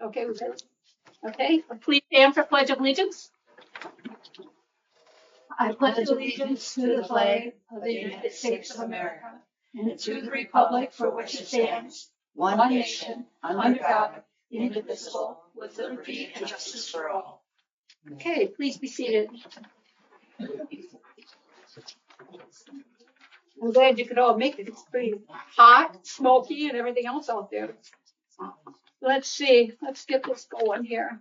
Okay, we're good. Okay, please stand for Pledge of Allegiance. I pledge allegiance to the flag of the United States of America and to the republic for which it stands, one nation, under God, indivisible, with liberty and justice for all. Okay, please be seated. I'm glad you could all make it. It's pretty hot, smoky, and everything else out there. Let's see. Let's get this going here.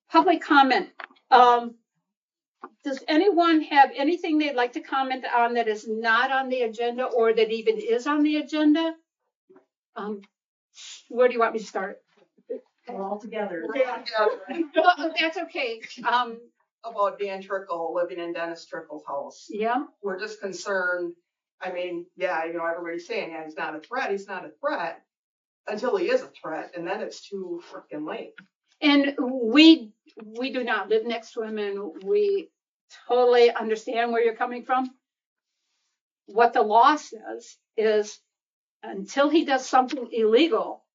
Public comment. Does anyone have anything they'd like to comment on that is not on the agenda or that even is on the agenda? Where do you want me to start? We're all together. That's okay. About Dan Trickle living in Dennis Trickle's house. Yeah. We're just concerned. I mean, yeah, you know, everybody's saying, yeah, he's not a threat. He's not a threat until he is a threat, and then it's too freaking late. And we do not live next to him, and we totally understand where you're coming from. What the law says is until he does something illegal,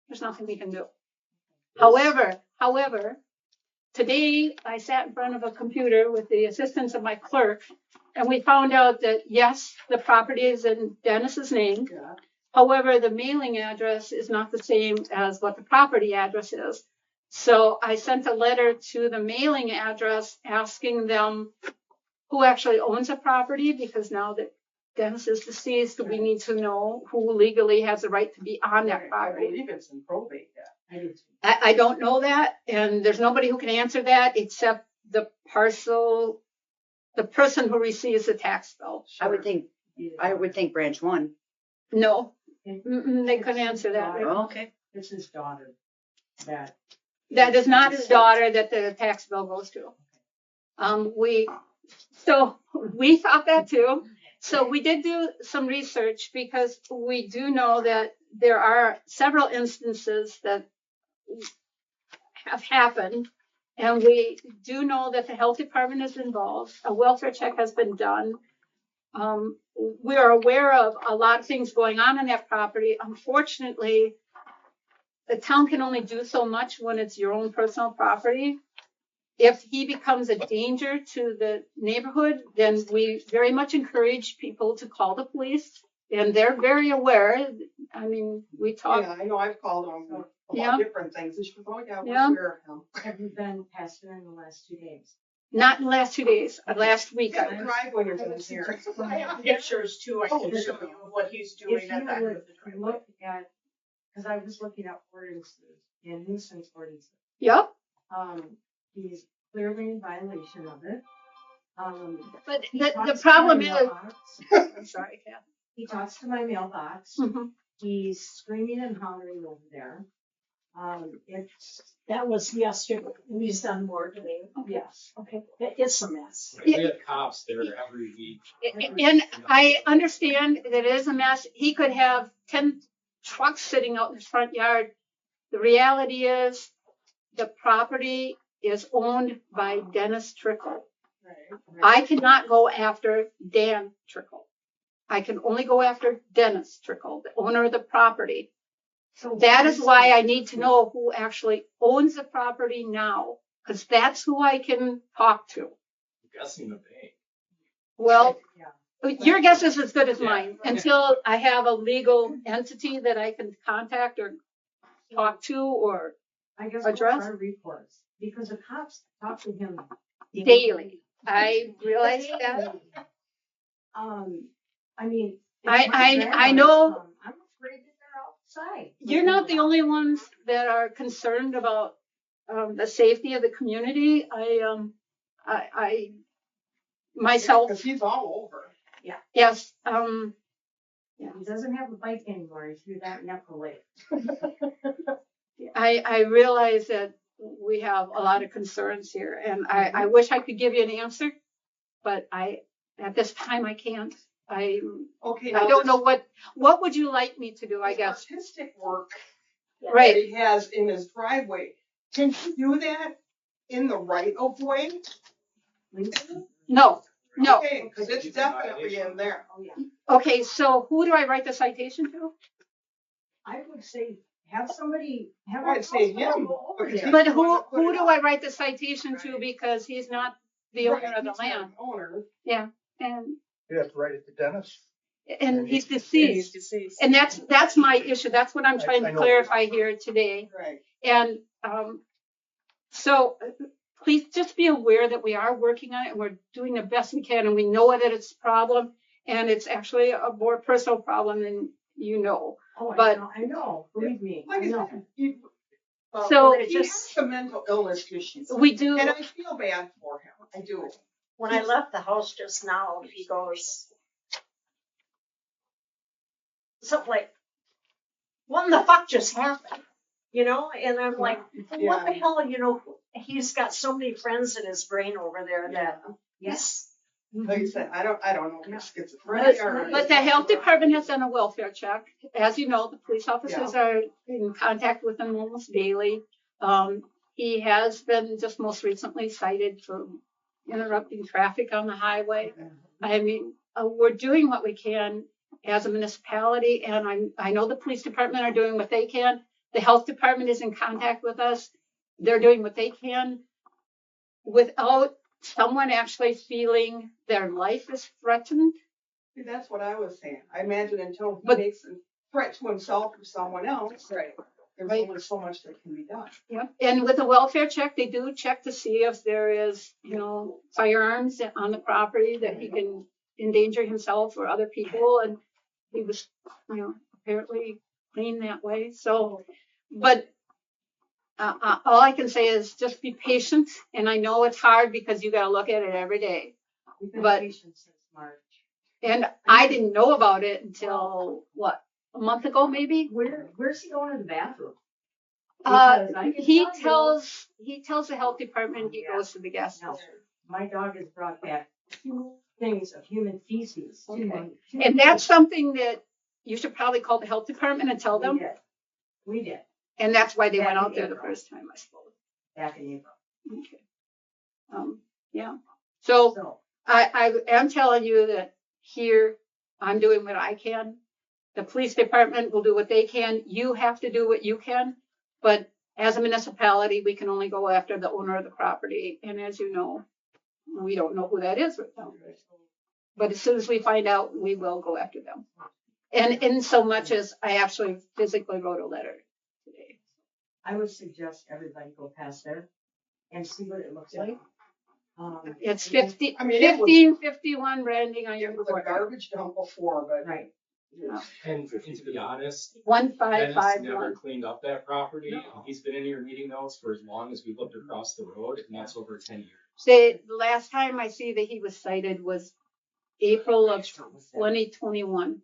there's nothing we can do. However, today I sat in front of a computer with the assistance of my clerk, and we found out that yes, the property is in Dennis's name. Yeah. However, the mailing address is not the same as what the property address is. So I sent a letter to the mailing address asking them who actually owns the property, because now that Dennis is deceased, we need to know who legally has the right to be on that I property. believe it's in probate. Yeah. I don't know that, and there's nobody who can answer that except the person who receives the tax bill. I would think branch one. No, they couldn't answer that. Oh, okay. It's his daughter. That is not his daughter that the tax bill goes to. We thought that too. So we did do some research because we do know that there are several instances that have happened. And we do know that the health department is involved. A welfare check has been done. We are aware of a lot of things going on in that property. Unfortunately, the town can only do so much when it's your own personal property. If he becomes a danger to the neighborhood, then we very much encourage people to call the police, and they're very aware. I mean, we talk. Yeah, I know. I've called him Yeah. about different things. And she goes, oh, yeah, we're Yeah. aware of him. Have you been past her in the last 2 days? Not in the last 2 days, last week. Yeah, the driveway is in here. I have pictures too, I can show you what he's doing If at you that. would look at, because I was looking at ordinances and nuisance ordinances. Yep. He's clearly in violation of it. But He the talks problem to my is, mailbox. I'm sorry, Kath. He talks to my mailbox. Mhm. He's screaming and hollering over there. That was yesterday, we done more today. Yes. Okay, it's a mess. We have cops there every week. And I understand that it is a mess. He could have 10 trucks sitting out in his front yard. The reality is the property is owned by Dennis Trickle. I cannot go after Dan Trickle. I can only go after Dennis Trickle, the owner of the property. So that is why I need to know who actually owns the property now, because that's who I can talk to. I'm guessing the bank. Well, Yeah. your guess is as good as Yeah. mine until I have a legal entity that I can contact or talk to or I guess Address? our reports, because the cops talk to him daily. I realize that. I mean. if I- my I granddaughters know- come, I'm afraid that they're outside. You're not the only ones that are concerned about the safety of the community. I myself, Because he's all over. yes. He doesn't have a bike anymore. He threw that knuckle away. I realize that we have a lot of concerns here, and I wish I could give you an answer, but at this time I can't. I Okay. don't know what would you like me to do, I guess. Artistic work that Right. he has in his driveway. Can he do that in the right of way? No. Okay, because it's definitely in there. Oh, yeah. Okay, so who do I write the citation to? I would say have somebody, have I'd a say constable him, go over because there. But He's the one who that put it do up. I write the citation to because he's not the owner Right, of the he's not land? the Owner. And You have to write it to Dennis. he's He's deceased. deceased. And that's my issue. That's what I'm trying I to know. clarify here today. Right. And so please just be aware that we are working on it and we're doing the best we can. And we know that it's a problem and it's actually a more personal problem than you know. Oh, but- I know, believe me, I Like I know. said, So he has some mental illness issues. we do. And I feel bad for him. I do. When I left the house just now, he goes something like, "What in the fuck just happened?" You know, and I'm like, "What the Yeah. hell?" You know, he's got so many friends in his brain over there that Yes. Like I said, I don't know if it's But, schizophrenia or. but the health department has done a welfare check. As you know, the police officers are in contact with him almost daily. He has been just most recently cited for interrupting traffic on the highway. I mean, we're doing what we can as a municipality, and I know the police department are doing what they can. The health department is in contact with us. They're doing what they can without someone actually feeling their life is threatened. See, that's what I was saying. I imagine until he But- makes a threat to himself or someone else. Right. There's Right. only so much that can be done. Yeah, and with a welfare check, they do check to see if there is, firearms on the property that he can endanger himself or other people, and he was, apparently clean that way. So, but all I can say is just be patient, and I know it's hard because you got to look at it every day. We've been But- patient since March. And I didn't know about it until a month ago, maybe. Where's he going to the bathroom? Uh, Because I can he tell you- tells the health department he Yeah. goes to the gas No. station. My dog has brought back 2 things of human feces. to Okay. me. And that's something that you should probably call the health department and tell them. We did, And that's why they Yeah, went out in there the April. first time, I suppose. back in April. Okay. Yeah. So So, I am telling you that here, I'm doing what I can. The police department will do what they can. You have to do what you can. But as a municipality, we can only go after the owner of the property. And as you know, we don't know who that is right now. But as soon as we find out, we will go after them. And in so much as I actually physically wrote a letter today. I would suggest everybody go past there and see what it looks like. It's and then- 1551 Branding on your It was a report. garbage dump before, but. Right, And to be honest, Dennis 1551. never cleaned up that property. No. And he's been in your meeting notes for as long as we looked across the road, and that's over 10 years. The last time I see that he was cited was April of 2021.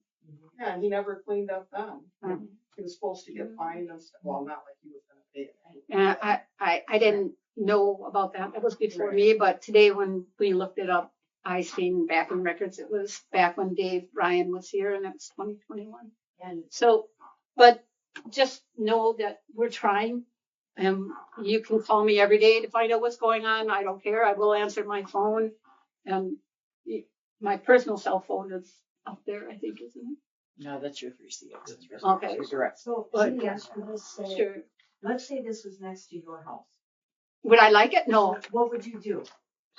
Yeah, and he never cleaned up then. Um, He was supposed to get fined and stuff. Well, not like he was gonna pay it. And I didn't know about that. That was before me, but today when we looked it up, I seen back in records, it was back when Dave Ryan was here and that's 2021. and So, but just know that we're trying. You can call me every day to find out what's going on. I don't care. I will answer my phone. And my personal cell phone is up there, I think, isn't it? No, that's your 3CX. Okay. Direct. so But- let me ask you this, so Sure. let's say this was next to your house. Would I like it? No. What would you do?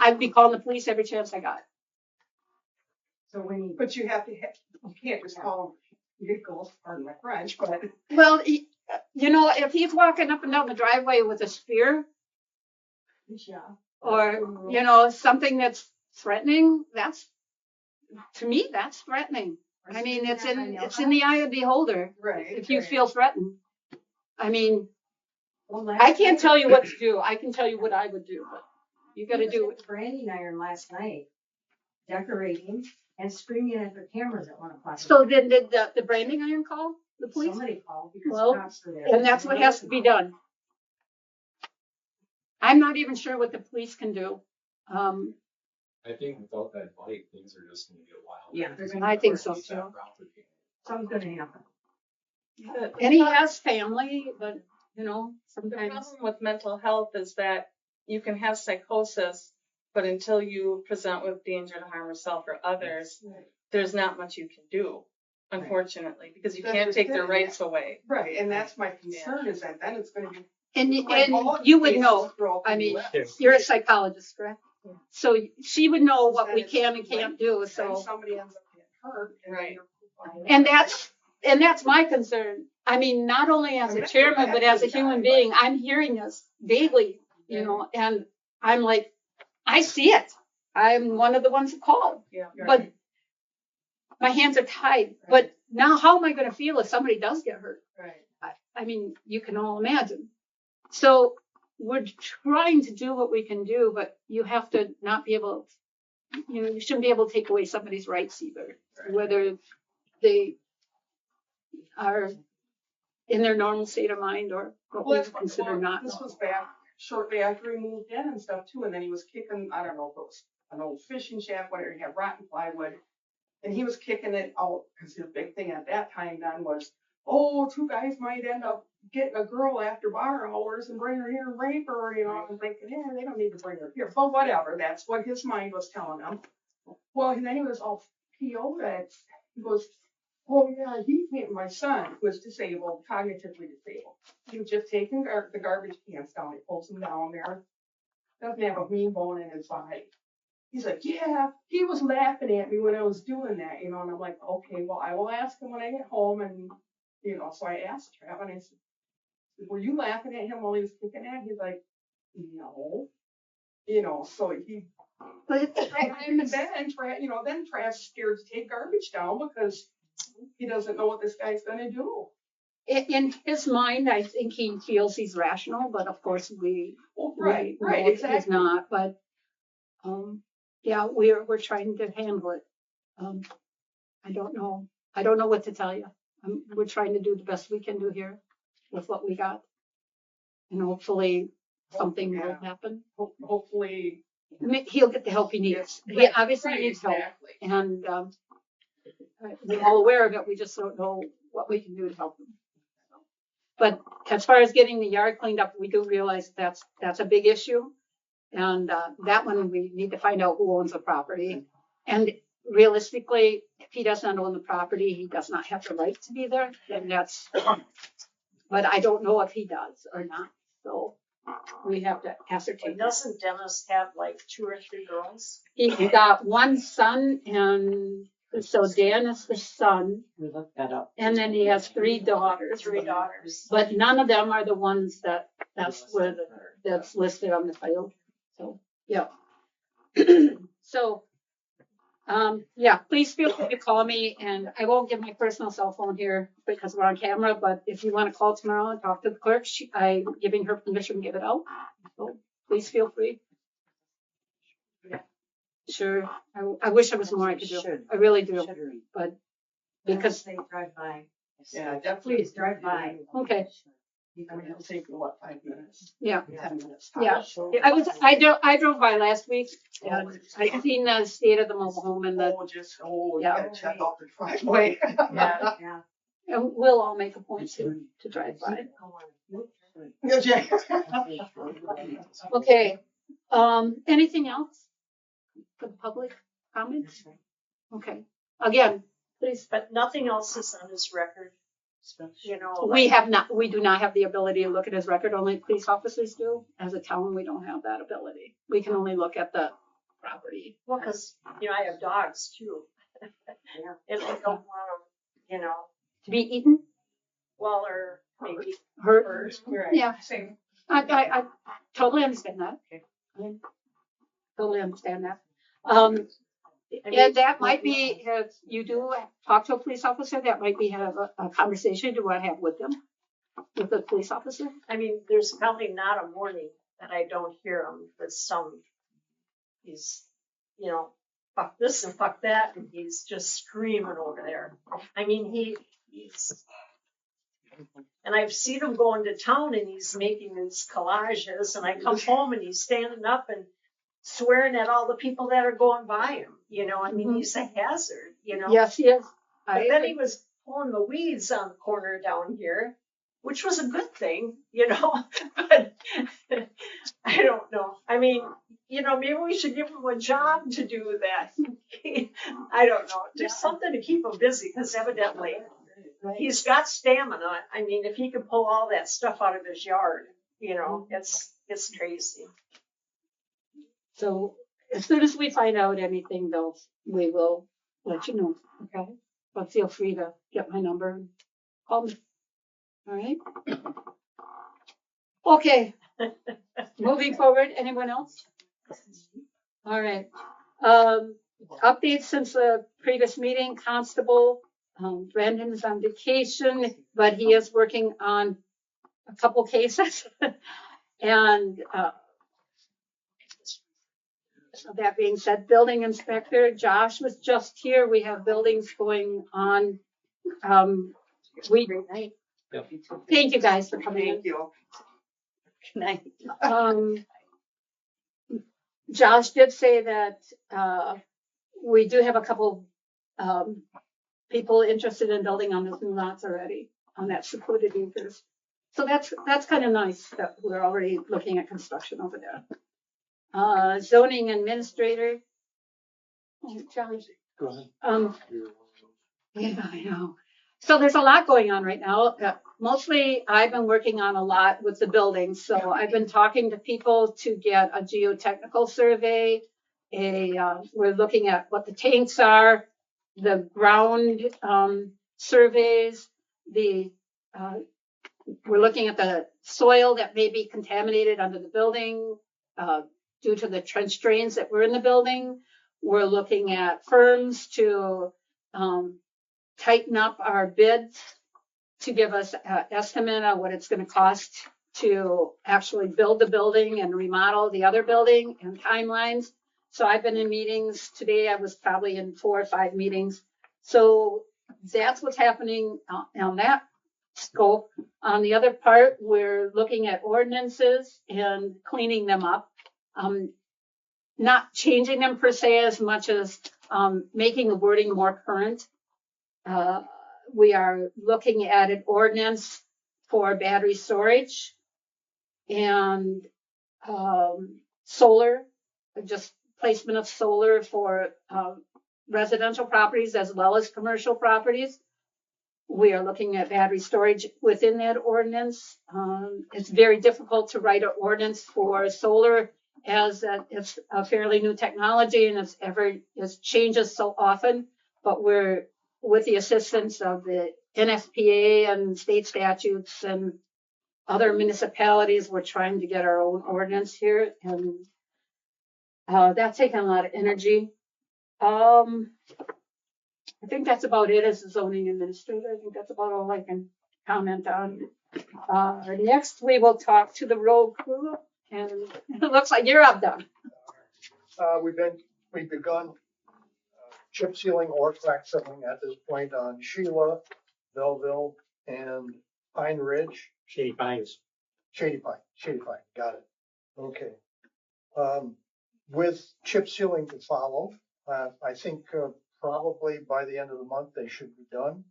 I'd be calling the police every chance I got. So when you, But you have to, you can't just call them vehicles, pardon my French, but. Well, if he's walking up and down the driveway with a spear yeah. or, something that's threatening, to me, that's threatening. I mean, it's in the eye of the beholder Right. if you feel threatened. I mean, Well, last I can't night- tell you what to do. I can tell you what I would do, but you gotta do it. Branding iron last night, decorating and screaming at the cameras at 1:00. So then did the branding iron call the police? Somebody called because Well, cops were there. And that's what has to be done. I'm not even sure what the police can do. I think without that bite, things are just gonna get wild. Yeah, they're gonna I think so Keep that too. route again. Something's gonna happen. And he has family, but The sometimes. problem with mental health is that you can have psychosis, but until you present with danger to harm yourself or others, there's not much you can do. unfortunately, because you That's can't just take their it. rights away. Right, and that's my concern is that then it's gonna be. And like all you would cases know, throughout the I mean, US. you're a psychologist, correct? Yeah. So she would know what Then we it's can and too late. can't do, Then so. somebody ends up getting hurt. And Right. And that's my concern. I mean, not only as a chairman, but as a human being, I'm hearing this daily, you know, and I'm like, I see it. I'm one of the ones who called, Yeah. but my hands are tied. But now how am I going to feel if somebody does get hurt? Right. I mean, you can all imagine. So we're trying to do what we can do, but you have to not be able, you know, you shouldn't be able to take away somebody's rights either, whether they are in their normal state of mind or what we Well, that's consider not. This was back shortly after he moved in and stuff too, and then he was kicking, I don't know if it was an old fishing shack, whatever, he had rotten plywood. And he was kicking it out, because his big thing at that time then was, oh, two guys might end up getting a girl after bar hours and bring her here and rape her, you know, I'm thinking, yeah, they don't need to bring her here, but whatever, that's what his mind was telling him. Well, and then he was all PO'd at, he goes, oh yeah, my son was disabled, cognitively disabled. He was just taking the garbage cans down, he pulls them down there, doesn't have a mean bone in his body. He's like, yeah, he was laughing at me when I was doing that, you know, and I'm like, okay, well, I will ask him when I get home, and, you know, so I asked Trav, and I said, were you laughing at him while he was kicking at? He's like, no, you know, so he, But then Trav's scared to take garbage down because he doesn't know what this guy's gonna do. in his mind, I think he feels he's rational, but of course we Right, know right, he's exactly. not. But yeah, we're trying to handle it. I don't know what to tell you. We're trying to do the best we can do here with what we got, and hopefully something will Yeah. happen. Hopefully. I mean, he'll get the help he needs. He Right, obviously right, needs help, exactly. and we're all aware of it. We just don't know what we can do to help him. But as far as getting the yard cleaned up, we do realize that's a big issue, and that one we need to find out who owns the property. And realistically, if he does not own the property, he does not have the right to be there. And that's, but I don't know if he does or not. So we have to ascertain. But doesn't Dennis have like 2 or 3 girls? He's got one son, and so Dan is the son, We looked that up. and then he has 3 daughters. 3 daughters. But none of them are the ones that's listed on the title. So, yeah. So, yeah, please feel free to call me, and I won't give my personal cell phone here because we're on camera, but if you want to call tomorrow and talk to the clerk, I'm giving her permission to give it out. So please feel free. Sure. I wish there was more I could do. I really do. But because, They drive by. Yeah, definitely. Please drive by. okay, I mean, it'll take you, what, 5 minutes? yeah. 10 minutes. Yeah. tops. I drove by last week, and I seen the state of the mobile home, and You Yeah. gotta check out the driveway. Yeah. Yeah. and we'll all make a point to drive by. Okay, anything else for the public comments? Okay, again, please, But nothing else is on his record, you know. we do not have the ability to look at his record, only police officers do. As a town, we don't have that ability. We can only look at the property. Well, because, you know, I have dogs too. If I don't want them, you know, To be eaten, well, or maybe hurt, birds. Right. Yeah. Same. I totally understand that. I totally understand that. And that might be, if you do talk to a police officer, that might be have a conversation you want to have with them, with the police officer. I mean, there's probably not a morning that I don't hear him with he's, you know, fuck this and fuck that, and he's just screaming over there. I mean, he's, and I've seen him go into town and he's making these collages, and I come home and he's standing up and swearing at all the people that are going by him, you know, I mean, he's a hazard, you know. Yes, yes. But then he was pulling the weeds on the corner down here, which was a good thing, you know, but I don't know. I mean, you know, maybe we should give him a job to do that. I don't know, just something to keep him busy, because evidently he's got stamina. I mean, if he can pull all that stuff out of his yard, you know, it's crazy. So as soon as we find out anything though, we will let you know, okay? But feel free to get my number and call me. All right? Okay. Moving forward, anyone else? All right. Updates since the previous meeting, Constable, Brandon's on vacation, but he is working on a couple cases. And, so that being said, building inspector, Josh was just here. We have buildings going on. Great night. Thank you guys for coming in. Thank you. Good night. Josh did say that, we do have a couple, people interested in building on those new lots already, on that secluded acres. So that's kind of nice that we're already looking at construction over there. Zoning administrator. Oh, Josh. Go ahead. Yeah, I know. So there's a lot going on right now. Mostly I've been working on a lot with the buildings. So I've been talking to people to get a geotechnical survey. We're looking at what the tanks are, the ground surveys, we're looking at the soil that may be contaminated under the building due to the trench drains that were in the building. We're looking at firms to tighten up our bids to give us an estimate on what it's going to cost to actually build the building and remodel the other building and timelines. So I've been in meetings today. I was probably in 4 or 5 meetings. So that's what's happening on that scope. On the other part, we're looking at ordinances and cleaning them up. Not changing them per se as much as making the wording more current. We are looking at an ordinance for battery storage and solar, just placement of solar for residential properties as well as commercial properties. We are looking at battery storage within that ordinance. It's very difficult to write an ordinance for solar as it's a fairly new technology and it changes so often, but we're with the assistance of the NFPA and state statutes and other municipalities, we're trying to get our own ordinance here, and that's taken a lot of energy. I think that's about it as a zoning administrator. I think that's about all I can comment on. Next, we will talk to the road crew, and it looks like you're up, Doug. We've begun chip sealing or crack filling at this point on Sheila, Belleville, and Pine Ridge. Shady Pines. Shady Pine, got it. Okay. With chip sealing to follow, I think probably by the end of the month they should be done.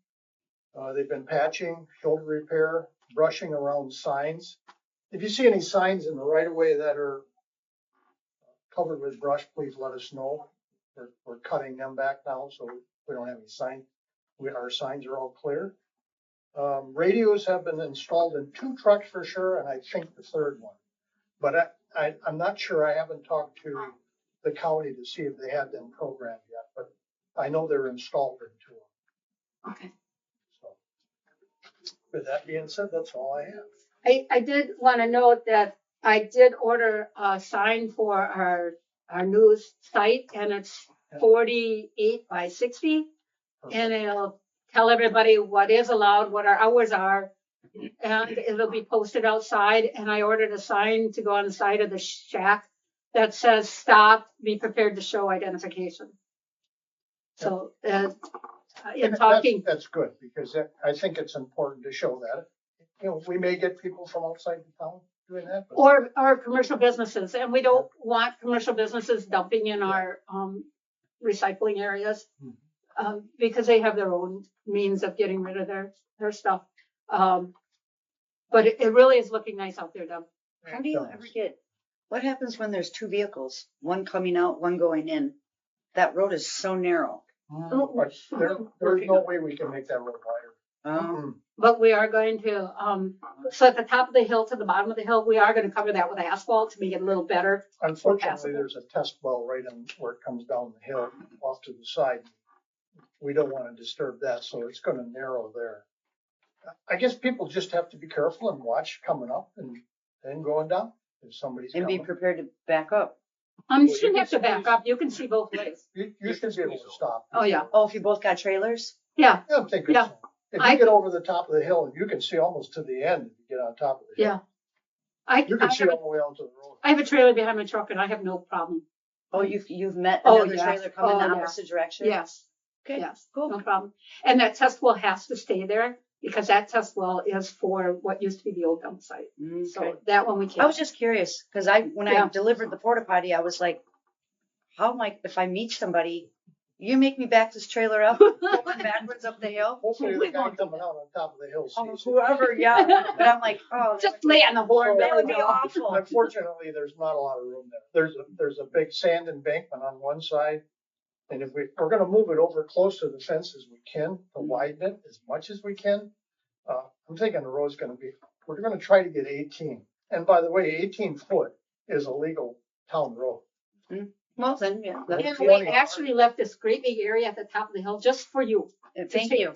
They've been patching, shoulder repair, brushing around signs. If you see any signs in the right of way that are covered with brush, please let us know. We're cutting them back now, so we don't have any sign. Our signs are all clear. Radios have been installed in 2 trucks for sure, and I think the 3rd one. But I'm not sure. I haven't talked to the county to see if they had them programmed yet, but I know they're installed in 2 of them. Okay. So, with that being said, that's all I have. I did want to note that I did order a sign for our new site, and it's 48 by 60, and it'll tell everybody what is allowed, what our hours are, and it'll be posted outside. And I ordered a sign to go on the side of the shack that says "Stop, be prepared to show identification." So, in talking, that's good, because I think it's important to show that. You know, we may get people from outside the town doing that. or commercial businesses, and we don't want commercial businesses dumping in our recycling areas, because they have their own means of getting rid of their stuff. But it really is looking nice out there, Doug. How do you ever what happens when there's 2 vehicles, one coming out, one going in? that road is so narrow. But there's no way we can make that road wider. Mm-mm. But we are going to, so at the top of the hill to the bottom of the hill, we are gonna cover that with asphalt to make it a little better. Unfortunately, passable. there's a test well right on where it comes down the hill off to the side. We don't want to disturb that, so it's going to narrow there. I guess people just have to be careful and watch coming up and then going down if somebody's And be coming. prepared to back up. You Well, shouldn't you have to can back squeeze- up. You can see both ways. You should be able to stop. Oh, yeah. Oh, if you both got trailers? Yeah, Yeah, I'm thinking Yeah. so. If I- you get over the top of the hill, you can see almost to the end if you get on top of the hill. yeah. I You can see all the way out to the road. I have a trailer behind my truck and I have no problem. Oh, you've met Oh, another yeah. trailer coming the Oh, yeah. opposite direction? Yes, Okay, yes, cool. no problem. And that test well has to stay there because that test well is for what used to be the old dump site. Okay. So that one we I can't. was just curious, because when I Yeah. delivered the porta potty, I was like, how am I, if I meet somebody, you make me back this trailer up, going backwards up the hill? Hopefully the guy coming out on top of the hill Oh, sees it. whoever, yeah. But I'm like, oh, Just lay on the board. that would be awful. Unfortunately, there's not a lot of room there. There's a big sand embankment on one side. And if we're gonna move it over close to the fence as we can, to widen it as much as we can, I'm thinking the road's we're gonna try to get 18. And by the way, 18 foot is a legal town road. Well, then, yeah. that's And beautiful. we actually left this great big area at the top of the hill just for you. Thank you.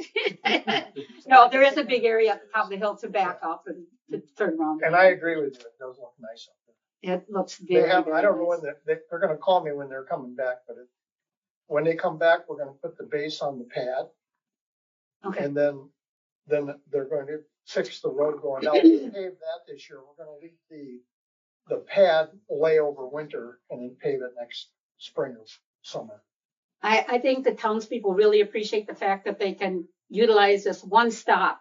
No, there is a big area at the top of the hill to back up and to turn around. And I agree with you, it does look nice up there. It looks They very, have, very I don't know nice. when they're gonna call me when they're coming back, but when they come back, we're gonna put the base on the pad. Okay, And then they're going to fix the road going down. We pave that this year. We're gonna leave the pad lay over winter and then pave it next spring or summer. I think the townspeople really appreciate the fact that they can utilize this one-stop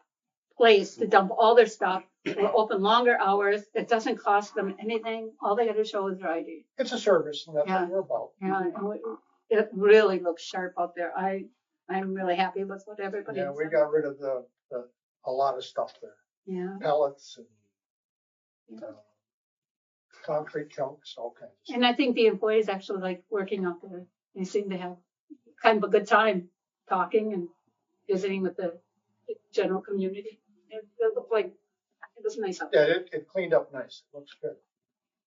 place to dump all their stuff. We're open longer hours. It doesn't cost them anything. All they gotta show is their ID. It's a service and that's Yeah. what we're about. Yeah, and it really looks sharp out there. I'm really happy with what everybody Yeah, has we done. got rid of a lot of stuff there, Yeah, pellets and concrete chunks, all kinds of stuff. and I think the employees actually like working out there. They seem to have kind of a good time talking and visiting with the general community. It looked like it was nice out there. Yeah, it cleaned up nice. It looks good.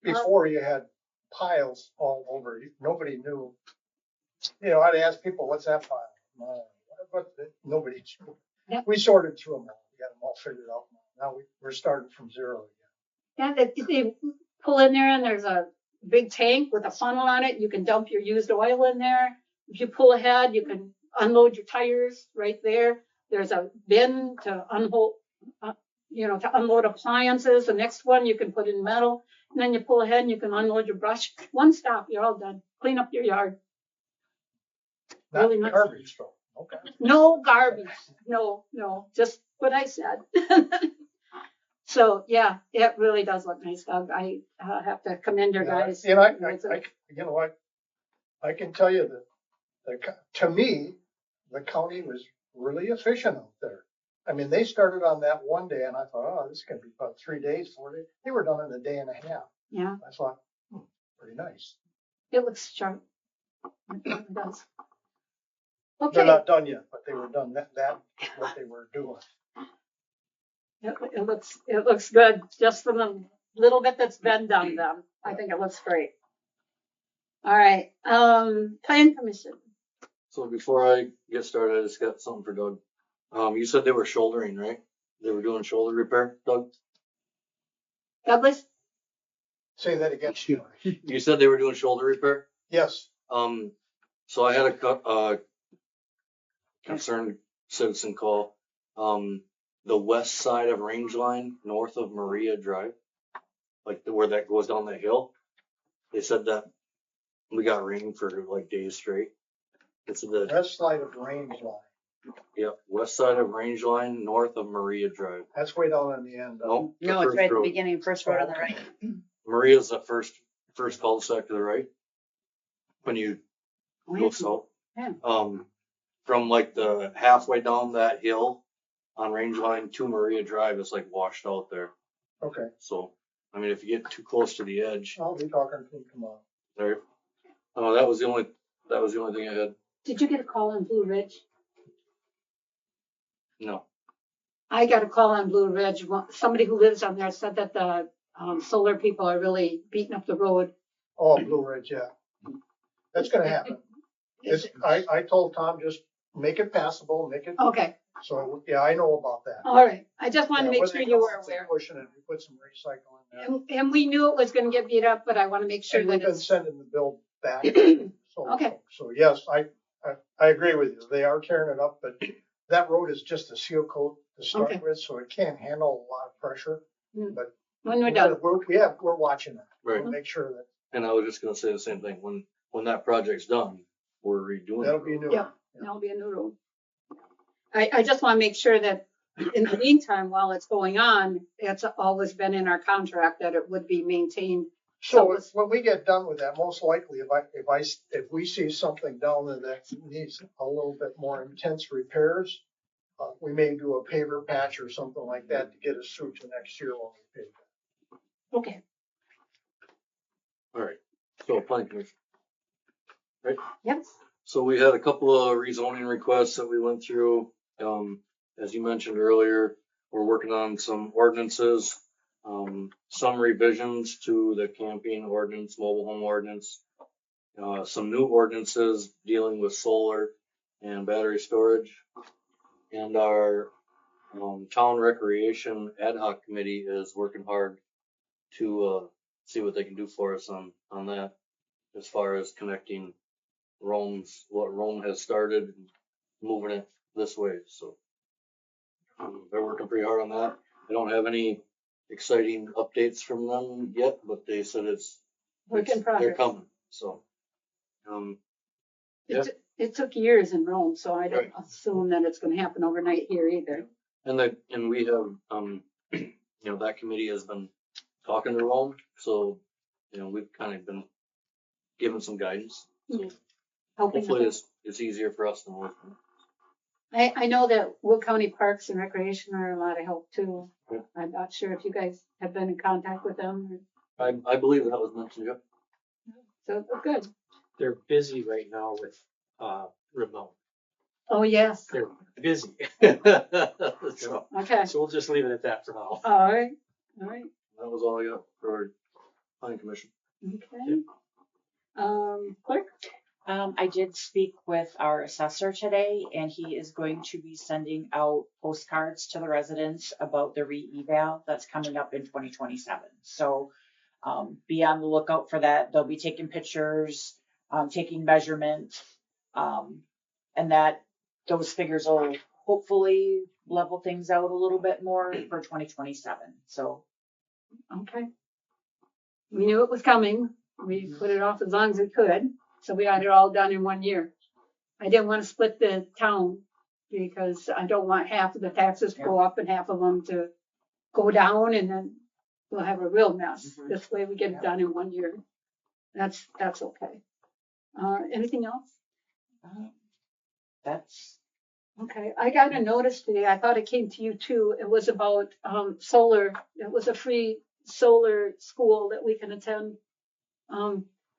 Before you had piles all over. Nobody knew. You know, I'd ask people, what's that pile? But nobody. Yep. We sorted through them all. We got them all figured out. Now we're starting from zero again. Yeah, they pull in there and there's a big tank with a funnel on it. You can dump your used oil in there. If you pull ahead, you can unload your tires right there. There's a bin to unload, to unload appliances. The next one you can put in metal. And then you pull ahead and you can unload your brush. One stop, you're all done. Clean up your yard. Not Really nice. garbage though. Okay. No garbage. No, just what I said. So yeah, it really does look nice, Doug. I have to commend your Yeah, guys. you know, I can tell you that to me, the county was really efficient out there. I mean, they started on that one day and I thought, oh, this is gonna be about 3 days, 4 days. They were done in a day and a half. Yeah, I thought, pretty nice. it looks sharp. It really does. They're Okay, not done yet, but they were done that what they were doing. it looks good just from the little bit that's been done then. I think it looks great. All right, plan commission. So before I get started, I just got something for Doug. You said they were shouldering, right? They were doing shoulder repair, Doug? Douglas? Say that again. You said they were doing shoulder repair? Yes. So I had a concerned citizen call. The west side of Range Line, north of Maria Drive, like where that goes down the hill. They said that we got rain for like days straight. It's the West side of Range Line. west side of Range Line, north of Maria Drive. That's way down in the end. Nope. the No, it's first right at the road. beginning, first road on the right. Maria's the first cul-de-sac to the right. When you go south. Yeah. From like the halfway down that hill on Range Line to Maria Drive, it's like washed out there. Okay. So, I mean, if you get too close to the edge, I'll be talking to him tomorrow. there. That was the That was the only thing I had. Did you get a call on Blue Ridge? No. I got a call on Blue Ridge. Somebody who lives on there said that the solar people are really beating up the road. Oh, Blue Ridge, yeah. That's gonna happen. I told Tom, just make it passable, make it, Okay, so, yeah, I know about that. all right. I just wanted to Yeah, make when sure they you come were out, they're aware. Pushing it, we put some recycle in there. And we knew it was gonna get beat up, but I want to make sure And that we've been it's, sending the bill back. So- Okay. So yes, I agree with you. They are tearing it up, but that road is just a seal coat to start Okay. with, so it can't handle a lot of pressure. Mm. But when we're done. we're watching it. Right. We'll make sure that And I was just gonna say the same thing. When that project's done, we're redoing that'll it. be new. Yep. That'll be a new road. I just want to make sure that in the meantime, while it's going on, it's always been in our contract that it would be maintained. So when we get done with that, most likely, if we see something down there that needs a little bit more intense repairs, we may do a paver patch or something like that to get us through to next year when we pave that. Okay. All right. So planning commission. Yep. So we had a couple of rezoning requests that we went through. As you mentioned earlier, we're working on some ordinances, some revisions to the camping ordinance, mobile home ordinance, some new ordinances dealing with solar and battery storage. And our town recreation ad hoc committee is working hard to see what they can do for us on that, as far as connecting what Rome has started, and moving it this way. So they're working pretty hard on that. I don't have any exciting updates from them yet, but they said Work in they're progress. coming. So yeah. It took years in Rome, so I don't Right. assume that it's going to happen overnight here either. and we have that committee has been talking to Rome, so we've kind of been given some guidance. So Helping hopefully us. it's easier for us than work. I know that Will County Parks and Recreation are a lot of help too. Yeah. I'm not sure if you guys have been in contact with them. I believe that was mentioned. Yep. So good. They're busy right now with remote. Oh, yes. They're busy. So Okay. we'll just leave it at that for now. All right. All right. That was all I got for planning commission. Okay. Clerk? I did speak with our assessor today, and he is going to be sending out postcards to the residents about the re-eval that's coming up in 2027. So be on the lookout for that. They'll be taking pictures, taking measurement, and those figures will hopefully level things out a little bit more for 2027. So Okay. We knew it was coming. We put it off as long as we could. So we got it all done in 1 year. I didn't want to split the town because I don't want half of the taxes to go up and half of them to go down, and then we'll have a real mess. Mhm. This way we get it done in 1 year. That's okay. Anything else? that's Okay, I got a notice today. I thought it came to you too. It was about solar. It was a free solar school that we can attend.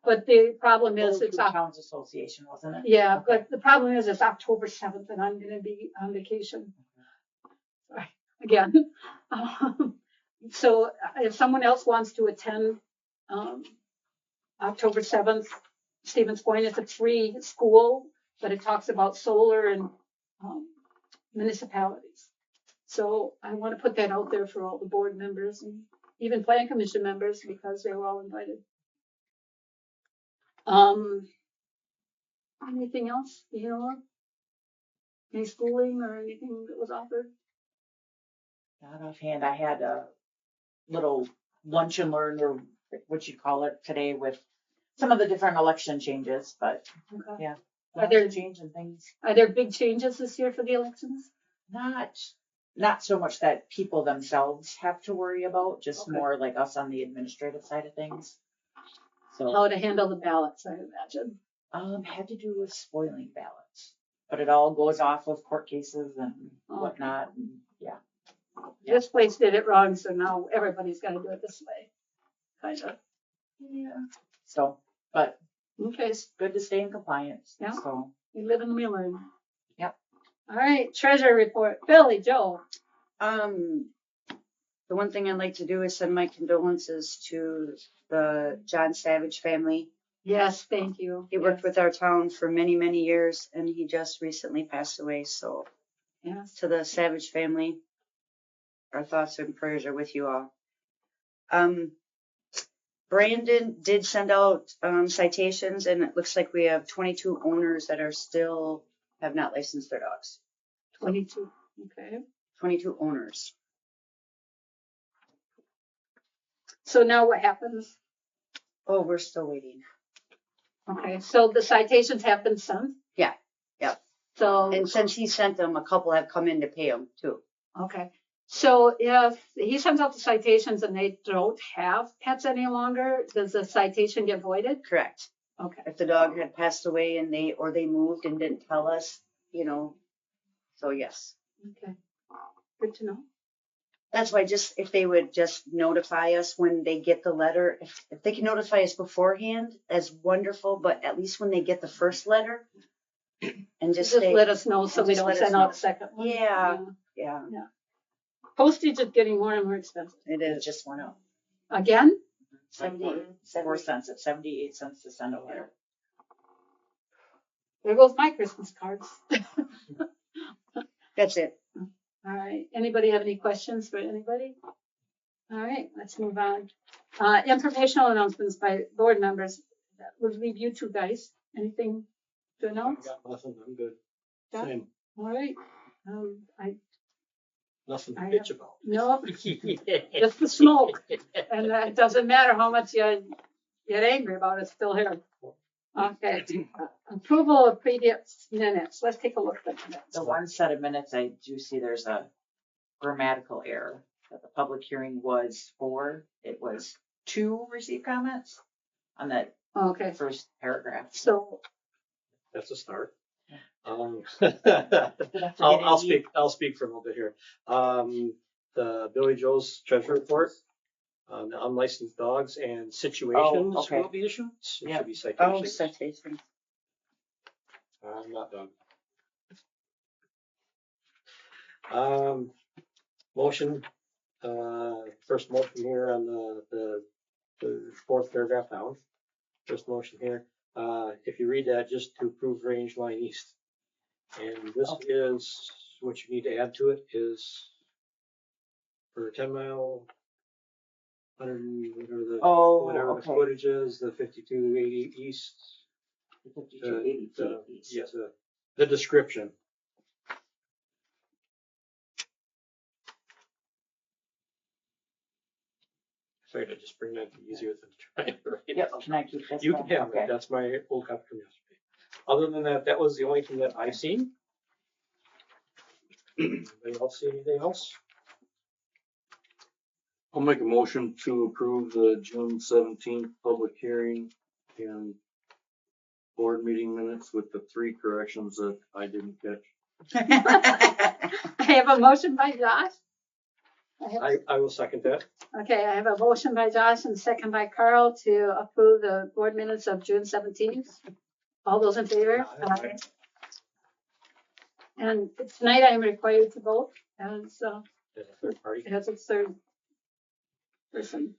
But the problem is it's Towns Association, wasn't it? yeah, Okay. but the problem is it's October 7th and I'm gonna be on vacation. Sorry, again. So if someone else wants to attend, October 7th, Stevens Point is a free school, but it talks about solar and municipalities. So I want to put that out there for all the board members and even plan commission members because they were all invited. Anything else, any schooling or anything that was offered? Not offhand. I had a little lunch and learn, or what you call it, today with some of the different election changes, but Okay. yeah. Are there- changing things? Are there big changes this year for the elections? Not so much that people themselves have to worry about, just Okay. more like us on the administrative side of things. So, How to handle the ballots, I imagine. had to do with spoiling ballots, but it all goes off of court cases and Okay. whatnot. And yeah. This place did it wrong, so now everybody's got to do it this way. Kind of. Yeah. So, but Okay, It's good to stay in compliance. Yeah. So, we live and we learn. Yep. All right, treasurer report. Billy, Joe. The one thing I'd like to do is send my condolences to the John Savage family. Yes, thank you. He worked with our town for many, many years and he just recently passed away. So Yes. to the Savage family, our thoughts and prayers are with you all. Brandon did send out citations and it looks like we have 22 owners that are still have not licensed their dogs. 22. Okay. 22 owners. So now what happens? Oh, we're still waiting. Okay, so the citations have been sent? Yeah, yeah. So, And since he sent them, a couple have come in to pay them too. okay. So if he sends out the citations and they don't have pets any longer, does the citation get voided? Correct. Okay. If the dog had passed away and they moved and didn't tell us, so yes. Okay. Good to know. That's why just if they would just notify us when they get the letter, if they can notify us beforehand, that's wonderful, but at least when they get the first letter and just Just say, let us know so we just don't let us send out know. a second one. Yeah. Yeah, Postage is getting more and more expensive. it it is. just went up Again? 4 cents. It's 78 cents to send a letter. There goes my Christmas cards. That's it. All right. Anybody have any questions for anybody? All right, let's move on. Informational announcements by board members. We'll leave you two guys. Anything to I announce? got nothing, I'm good. Yeah. Same, All right. nothing to I bitch about. No, just the smoke. And it doesn't matter how much you get angry about it, it's still here. Okay. Approval of previous minutes. Let's take a look at the minutes. The one set of minutes, I do see there's a grammatical error. That the public hearing was 4, it was 2 received comments on that Okay, first paragraph. so, That's a start. Did I forget any? I'll speak for a little bit here. The Billy Joe's treasure report, the unlicensed dogs and situations okay. will be issued. It Yeah. should be Oh, citations. citation. I'm not done. Motion, first motion here on the fourth paragraph down. First motion here, if you read that, just to approve range line east. And this is, what you need to add to it is for 10 mile, 100, whatever the footage is, the 5280 east. 5280 feet east. Yes, the description. Sorry to just bring that easier than trying to write it. Yep, can I keep this? You one? can have Okay. it. That's my old copy from yesterday. Other than that, that was the only thing that I seen. Anybody else see anything else? I'll make a motion to approve the June 17th public hearing and board meeting minutes with the 3 corrections that I didn't catch. I have a motion by Josh. I will second that. Okay, I have a motion by Josh and a second by Carl to approve the board minutes of June 17th. All those in favor? Aye. And tonight I am required to vote as As a third party. a third person.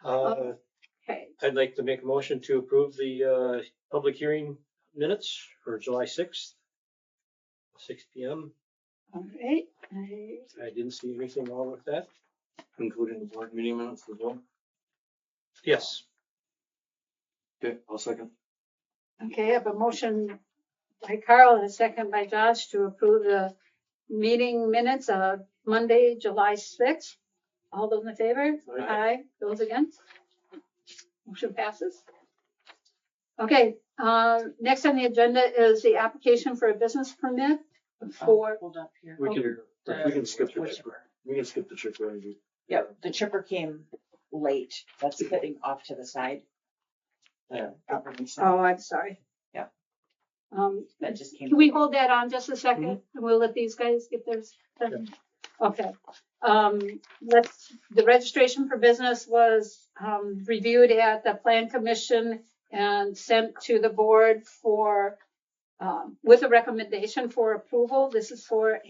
Okay, I'd like to make a motion to approve the public hearing minutes for July 6th, 6 p.m. all right. I didn't see anything wrong with that. Including the board meeting minutes as well. Yes. Okay, I'll second. Okay, I have a motion by Carl and a second by Josh to approve the meeting minutes of Monday, July 6th. All those in favor? Aye. Those against? Motion passes. Okay, next on the agenda is the application for a business permit for, Hold up here. We can skip the Which- chipper. We can skip the chipper. Yep, the chipper came late. That's sitting off to the side. The government side. oh, I'm sorry. Yeah. That just came. Can we hold that on just a second and we'll let these guys get theirs done? Okay. The registration for business was reviewed at the Plan Commission and sent to the board for, with a recommendation for approval. This is for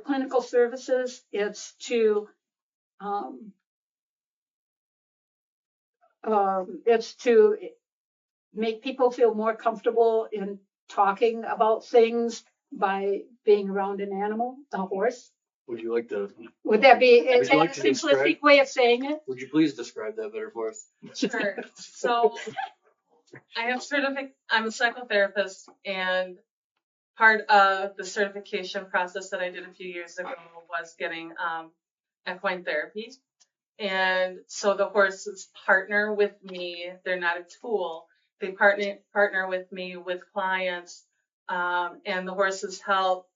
clinical services. It's to, it's to make people feel more comfortable in talking about things by being around an animal, a horse. Would you like to, Would that be, is Would you that like a to describe- simplistic way of saying it? would you please describe that better for us? Sure. So I have I'm a psychotherapist, and part of the certification process that I did a few years ago was getting equine therapy. And so the horses partner with me. They're not a tool. They partner with me with clients, and the horses help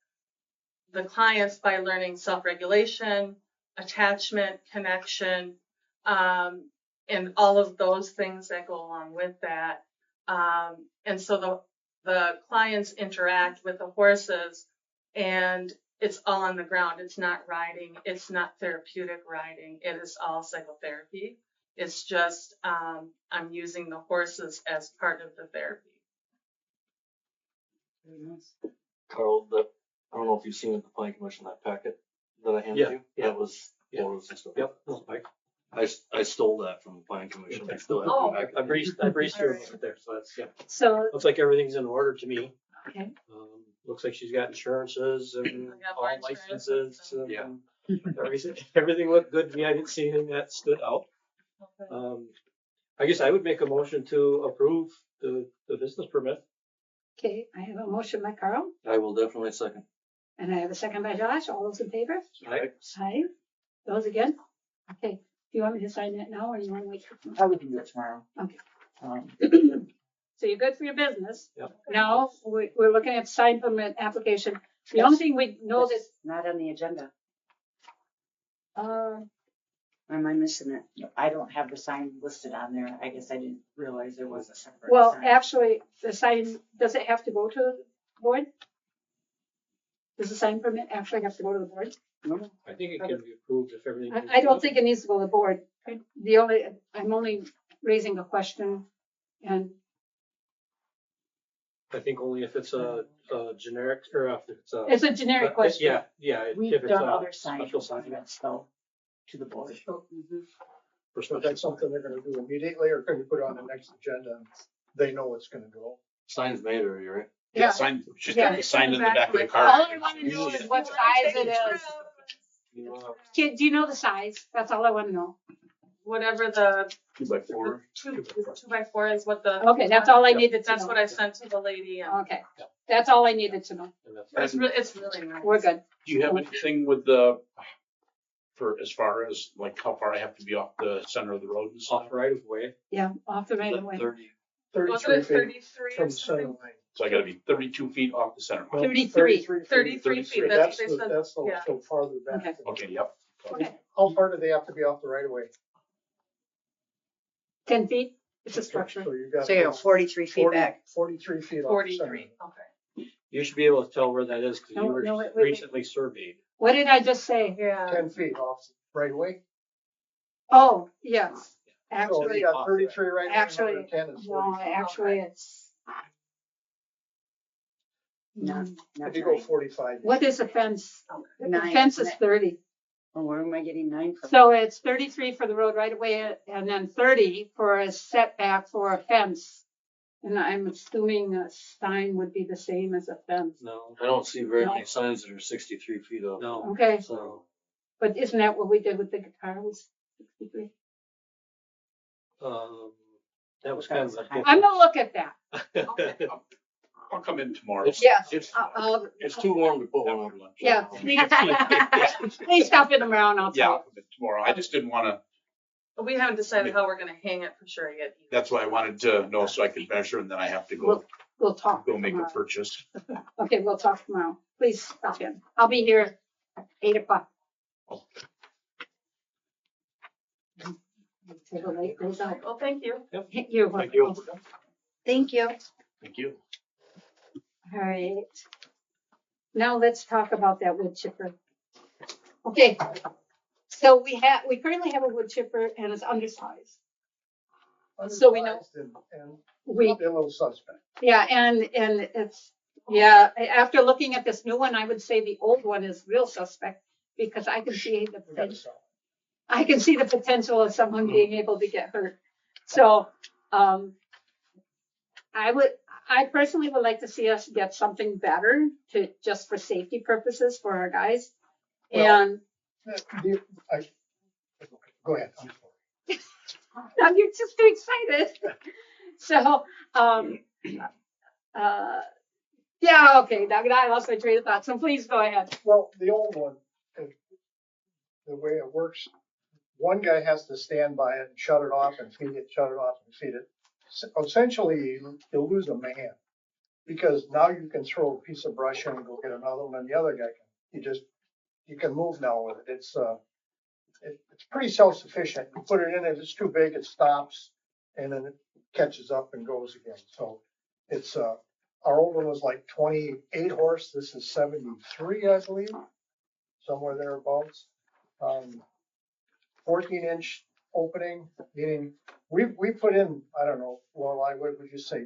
the clients by learning self-regulation, attachment, connection, and all of those things that go along with that. And so the clients interact with the horses, and it's all on the ground. It's not riding. It's not therapeutic riding. It is all psychotherapy. It's just I'm using the horses as part of the therapy. Carl, I don't know if you've seen at the planning commission that packet that I handed Yeah, you. yeah. That was Yeah. photos and stuff. Yep, that's Mike. I stole that from the planning commission. I still have Oh. the packet. I breezed through it there, so that's, yeah. So, Looks like everything's in order to me. okay. Looks like she's got insurances and I got all my insurance. licenses. And Yeah. Everything looked good to me. I didn't see anything that stood out. Okay. I guess I would make a motion to approve the business permit. Okay, I have a motion by Carl, I will definitely second. and I have a second by Josh. All those in favor? Right? Aye. Those again? Okay. Do you want me to sign that now, or you want to wait? Oh, we can do it tomorrow. Okay. Um, So you're good for your business. Yep. Now, we're looking at sign permit application. The only thing we know That's this, not on the agenda. uh, Or am I missing it? I don't have the sign listed on there. I guess I didn't realize there was a separate well, sign. actually, the sign, does it have to go to the board? Does the sign permit actually have to go to the board? I think it can be approved if everything. I don't think it needs to go to the board. I'm only raising a question, and I think only if it's a generic, or if it's a. it's a generic question. Yeah, yeah. We've if it's done a other sign special sign. permits though to the board. For So special that's something they're gonna do immediately, or can you put it on the next agenda and they know it's gonna go? Signs made already, right? Yeah. Sign, she's Yeah. got the sign in the back of the All car. I want to know is what size it is. Kid, do you know the size? That's all I want to know. Whatever the 2x4. 2x4 is what the. Okay, that's all I needed to That's know. what I sent to the lady, and Okay, that's all I needed to know. And that's- it's really nice. We're good. Do you have anything with the, for as far as like how far I have to be off the center of the road and stuff? Off right of way. Yeah, off the right of way. 30. Wasn't 33 it feet 33 from or the center something? line. So I gotta be 32 feet off the center line. 33. 33 feet, That's that's what they the, said. that's the, Yeah. so farther back. Okay. Okay, yep. Okay. How far do they have to be off the right of way? 10 feet, it's a structure. So you got. So you're 43 feet back. 43 feet off the center. 43, okay. You should be able to tell where that is because No, you were no, wait. recently surveyed. What did I just say? Yeah. 10 feet off the right of way. Oh, yes. So Actually, you got 33 right away. Actually, another 10 is no, 40. actually it's. Not, not If you go nine. 45. What is a fence? The Nine, fence is isn't it? 30. Oh, where am I getting 9 from? So it's 33 for the road right away and then 30 for a setback for a fence. And I'm assuming a sign would be the same as a fence. No, I don't see very No. many signs that are 63 feet off. no. Okay, So, but isn't that what we did with the guitar was 63? That was kind of. I'm gonna look at that. I'll come in tomorrow. Yes. it's, I'll- it's too warm to put one After on. lunch. Yeah, please, please stop in around, I'll Yeah, I'll tell. come in tomorrow. I just didn't wanna, We haven't decided how we're gonna hang it for sure yet. either. that's why I wanted to know so I could measure and then I have to We'll talk go make a tomorrow. purchase. Okay, we'll talk tomorrow. Please stop in. I'll be here at 8 o'clock. Take a late goes out. Well, thank you. You're Thank you. welcome. Thank you. Thank you. All right. Now let's talk about that wood chipper. Okay. So we currently have a wood chipper and it's undersized. So we know- Undersized and we, a little suspect. yeah, and it's, yeah, after looking at this new one, I would say the old one is real suspect because I can see the We gotta potential. sell. I can see the potential of someone being able to get hurt. So, I personally would like to see us get something better to, just for safety purposes for our guys. Well- And Go ahead. I'm sorry. now you're just too excited. So, yeah, okay, Doug, I lost my train of thought, so please go ahead. Well, the old one, the way it works, one guy has to stand by it and shut it off and feed it, shut it off and feed it. Essentially, you'll lose a man because now you can throw a piece of brush in and go get another one, and the other guy you can move now with it. It's pretty self-sufficient. You put it in, if it's too big, it stops and then it catches up and goes again. So it's, our old one was like 28 horse. This is 73, I believe, somewhere thereabouts. 14-inch opening, meaning we put in, I don't know, well, what would you say?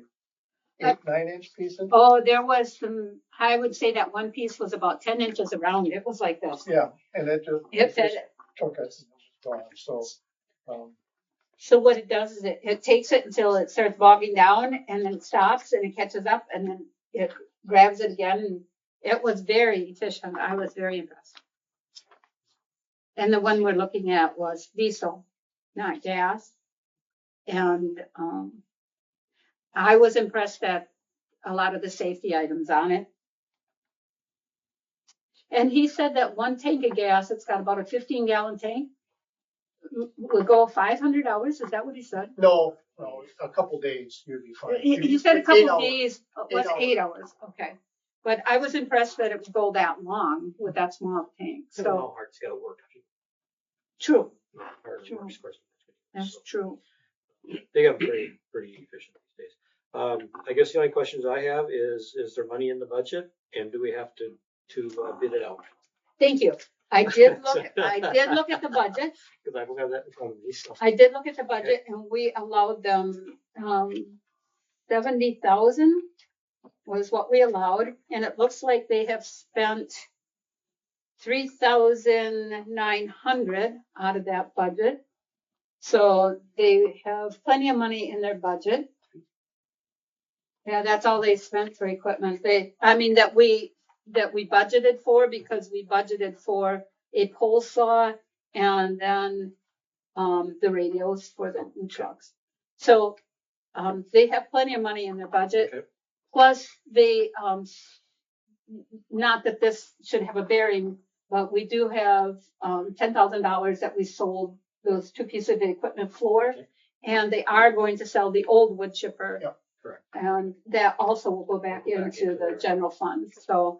8, 9-inch pieces? Oh, there was some, I would say that one piece was about 10 inches around. It was like this. Yeah, and it just Fit. took us and it was gone. So, So what it does is it takes it until it starts bogging down and then it stops and it catches up and then it grabs it again. And it was very efficient. I was very impressed. And the one we're looking at was diesel, not gas. And I was impressed at a lot of the safety items on it. And he said that one tank of gas, it's got about a 15-gallon tank, would go 500 hours. Is that what he said? no, a couple days you'd be fine. He said a couple 8 hours. days, was 8 hours. Okay. But I was impressed that it would go that long with that small tank. So So how hard it's gotta work. true. How hard it True. works, of course. That's So, true. They got pretty efficient these days. I guess the only questions I have is there money in the budget and do we have to bid it out? Thank you. I did look at the budget. Because I don't have that in front of me, so. I did look at the budget and we allowed them, 70,000 was what we allowed. And it looks like they have spent 3,900 out of that budget. So they have plenty of money in their budget. Yeah, that's all they spent for equipment. That we budgeted for because we budgeted for a pole saw and then the radios for the new trucks. So they have plenty of money in their budget. Okay. Plus they not that this should have a bearing, but we do have $10,000 that we sold those two pieces of equipment for, Okay. and they are going to sell the old wood chipper. Yeah. Correct. And that also will go back into the there. general fund. So,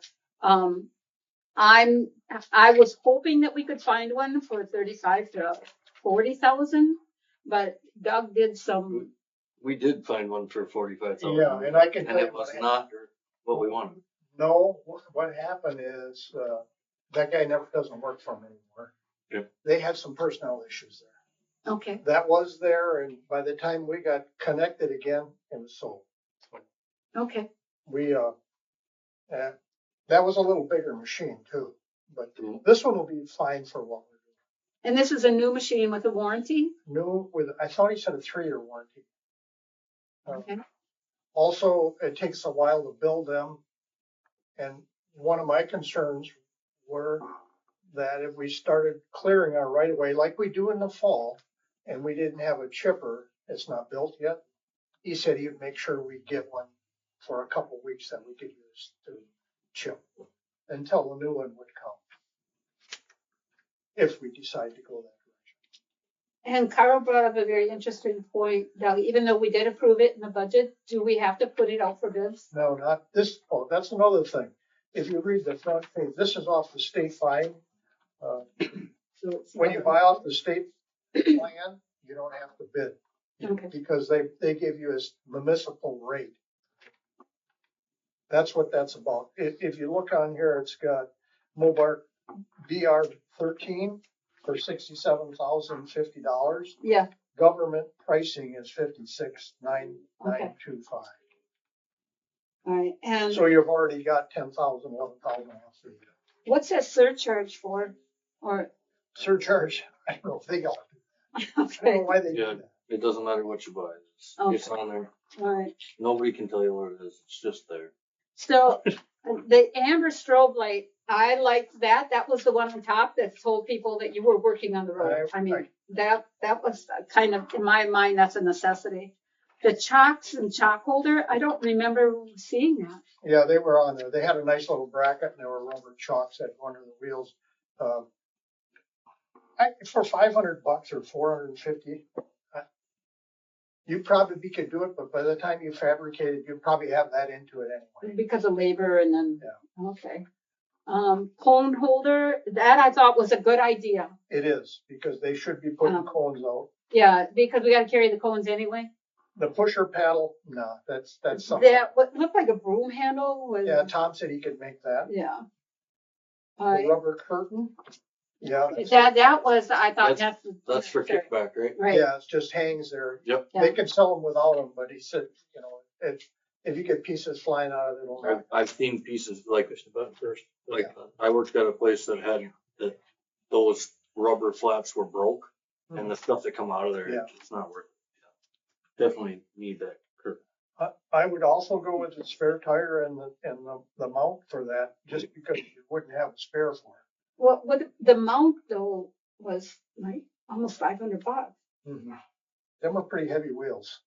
I was hoping that we could find one for 35 to 40,000, but Doug did some, We did find one for 45,000. Yeah, and I can And tell you it was what not what we wanted. No, what happened is, that guy never doesn't work for him anymore. Yep. They had some personnel issues there. okay, That was there, and by the time we got connected again, it was sold. okay. We, that was a little bigger machine too, but Mhm. this one will be fine for what we're And this is a new machine with a warranty? doing. New with, I thought he said a 3-year warranty. Okay. Also, it takes a while to build them. And one of my concerns were that if we started clearing our right of way like we do in the fall, and we didn't have a chipper, it's not built yet. He said he would make sure we get one for a couple weeks that we could use to chip until the new one would come. If we decide to go that direction. And Carl brought up a very interesting point, Doug. Even though we did approve it in the budget, do we have to put it out for bids? No, not this. Oh, that's another thing. If you read the front page, this is off the state buying. When you buy off the state plan, you don't have to bid. Okay. Because they give you a municipal rate. That's what that's about. If you look on here, it's got Mobart DR 13 for $67,050. Yeah. government pricing is 56,925. All right, and So you've already got 10,000, 11,000 off the what's that surcharge for? Or, surcharge. I don't know if they got it. I don't okay, know why they Yeah. do that. It doesn't matter what you buy. It's Okay. on there. all right. Nobody can tell you what it is. It's just there. So the amber strobe light, I liked that. That was the one on top that told people that you were working on the road. I mean, that was kind of, in my mind, that's a necessity. The chalks and chalk holder, I don't remember seeing that. Yeah, they were on there. They had a nice little bracket and there were rubber chalks at one of the wheels. For $500 or $450, you probably could do it, but by the time you fabricate it, you probably have that into it anyway. Because of labor and then, okay. Cone holder, that I thought was a good idea. It is, because they should be putting cones out. Yeah, because we gotta carry the cones anyway. The pusher paddle, no, that's something. That what looked like a broom handle was. Yeah, Tom said he could make that. Yeah. The rubber curtain, yeah. That was, I thought That's for kickback, right? Right. Yeah, it just hangs there. Yep. Yeah. They can sell them without them, but he said, you know, if you get pieces flying out of it, it'll not. I've seen pieces like Push the button first. I worked at a place that had that those rubber flaps were broke, and the stuff that come out of there, Yeah. it's not worth it. Definitely need that curtain. I would also go with the spare tire and the mount for that, just because you wouldn't have a spare for it. Well, what the mount though was like almost $500. Them are pretty heavy wheels,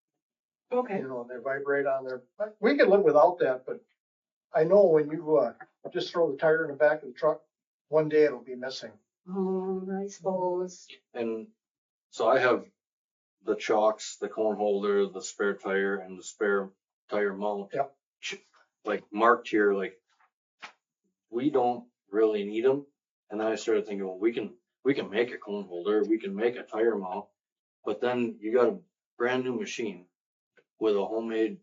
Okay. you know, and they vibrate on there. We could live without that, but I know when you just throw the tire in the back of the truck, one day it'll be missing. Oh, I suppose. And so I have the chocks, the cone holder, the spare tire, and the spare tire mount. Yep. Like marked here, like we don't really need them. And then I started thinking, well, we can make a cone holder, we can make a tire mount, but then you got a brand new machine with a homemade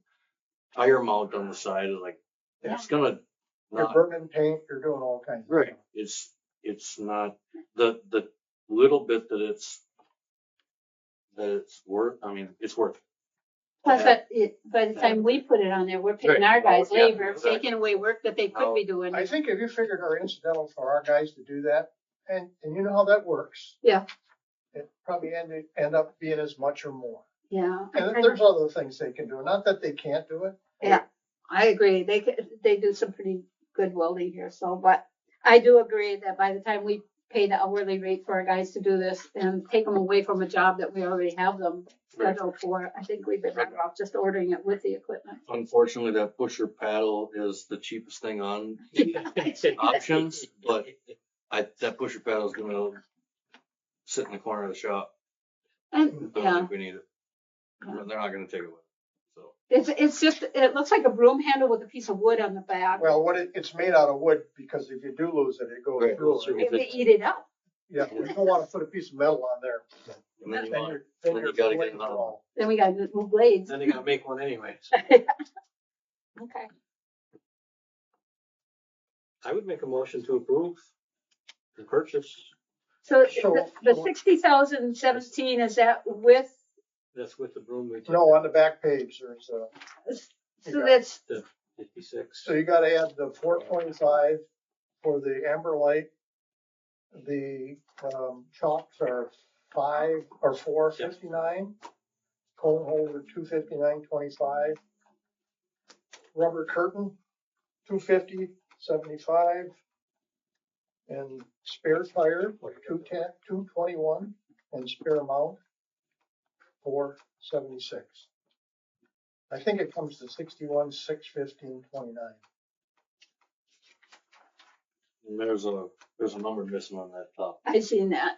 tire mount on the side. Like it's gonna You're not burning paint, you're doing all kinds of right. stuff. It's not the little bit that it's worth. I mean, it's worth it. Plus, by the time we put it on there, we're paying Right. our guys Oh, yeah, labor, exactly. taking away work that they could be doing. I think if you figured our incidental for our guys to do that, and you know how that works. Yeah. It probably end up being as much or more. Yeah. And there's other things they can do, not that they can't do it. Yeah, I agree. They do some pretty good welding here. So, but I do agree that by the time we pay the hourly rate for our guys to do this and take them away from a job that we already have them scheduled for, I think we've been better off just ordering it with the equipment. Unfortunately, that pusher paddle is the cheapest thing on options, but that pusher paddle is gonna sit in the corner of the shop. And Don't yeah, think we need it. They're not gonna take it away. So it's just, it looks like a broom handle with a piece of wood on the back. Well, it's made out of wood, because if you do lose it, it goes Right. through. If they eat it up. Yeah, you don't want to put a piece of metal on there. and then you Then want, you're then you gotta get blades another are all- Then we got to move blades. Then you gotta make one anyway. So Okay. I would make a motion to approve the purchase. So So- the 60,017, is that with, That's with the broom we took. No, on the back page, there's so that's, 56. so you gotta add the 425 for the amber light. The chalks are 459. Cone holder 259.25. Rubber curtain 250.75. And spare tire 221, and spare mount 476. I think it comes to 61,615.29. and there's a number missing on that top. I seen that.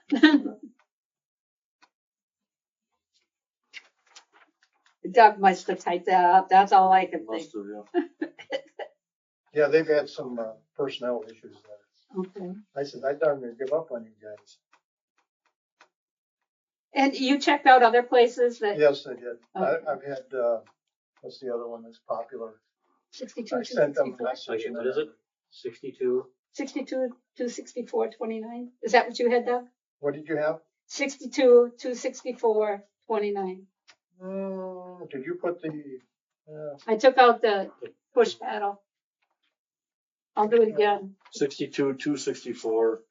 Doug must have typed that up. That's all I can think. Must have, yeah. Yeah, they've had some personnel issues there. Okay. I said, I darn near give up on you guys. And you checked out other places that Yes, I did. Okay. I've had, what's the other one that's popular? 62, I sent them a 264, message. Okay, what is it? 62. 62, 264, 29. Is that what you had, Doug? What did you have? 62, 264, 29. Did you put the, I took out the push paddle. I'll do it again. 62, 264,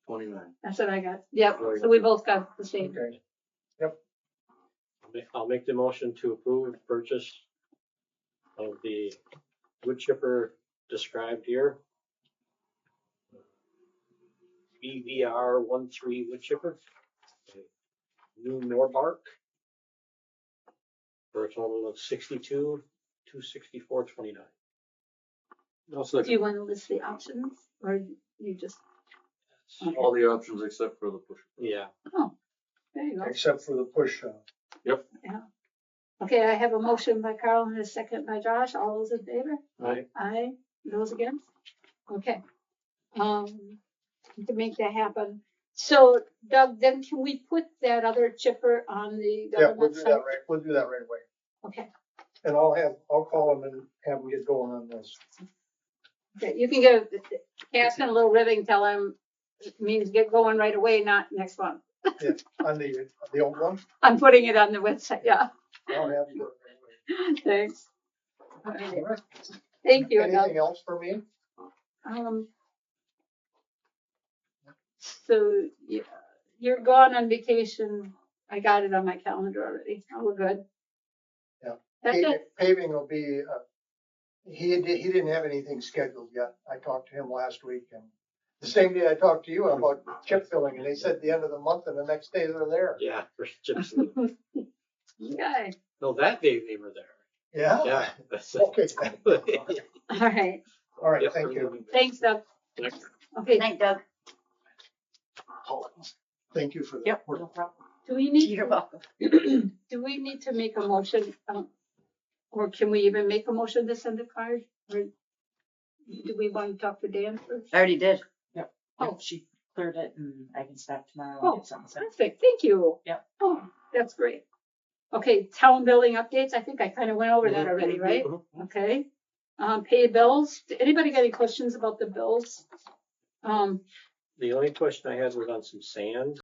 29. That's what I got. Yep, so we both got the same. okay, I'll make the motion to approve purchase of the wood chipper described here. BVR 13 wood chipper. New Norbark. For a total of 62, 264.29. Do you want to list the options or you just, All the options except for the push. Yeah. there you go. except for the push. Okay, I have a motion by Carl and a second by Josh. All those in favor? Aye. Aye. Those against? Okay. To make that happen. So Doug, then can we put that other chipper on the Yeah, we'll government do site? that right, we'll do that right away. Okay. And I'll call them and have them get going on this. Okay, you can give Caston a little ribbing, tell him it means get going right away, not next month. Yeah, on the old one, I'm putting it on the website, yeah. I'll have them do it right away. Thanks. All All right. right. Thank you, Doug. Anything else for me? So yeah, you're gone on vacation. I got it on my calendar already. Oh, we're good. Yeah. That's it. Paving will be, he didn't have anything scheduled yet. I talked to him last week and the same day I talked to you about chip filling and they said the end of the month and the next day they're there. Yeah, for chips. Okay. No, that day they were there. Yeah? Yeah. That's Okay. All right. All right, Yep. thank you. Thanks, Doug. Next. Okay. Good night, Doug. Thank you for that. Yep, no problem. Do we need? You're welcome. Do we need to make a motion? Or can we even make a motion to send a card? Or do we want to talk to Dan first? I already did. Yep, Oh. she cleared it and I can stop tomorrow Oh, and get something sent. perfect. Thank you. Yep. Oh, that's great. Okay, town building updates. I think I kind of went over that already, right? Okay. Pay bills. Anybody got any questions about the bills? The only question I had was on some sand.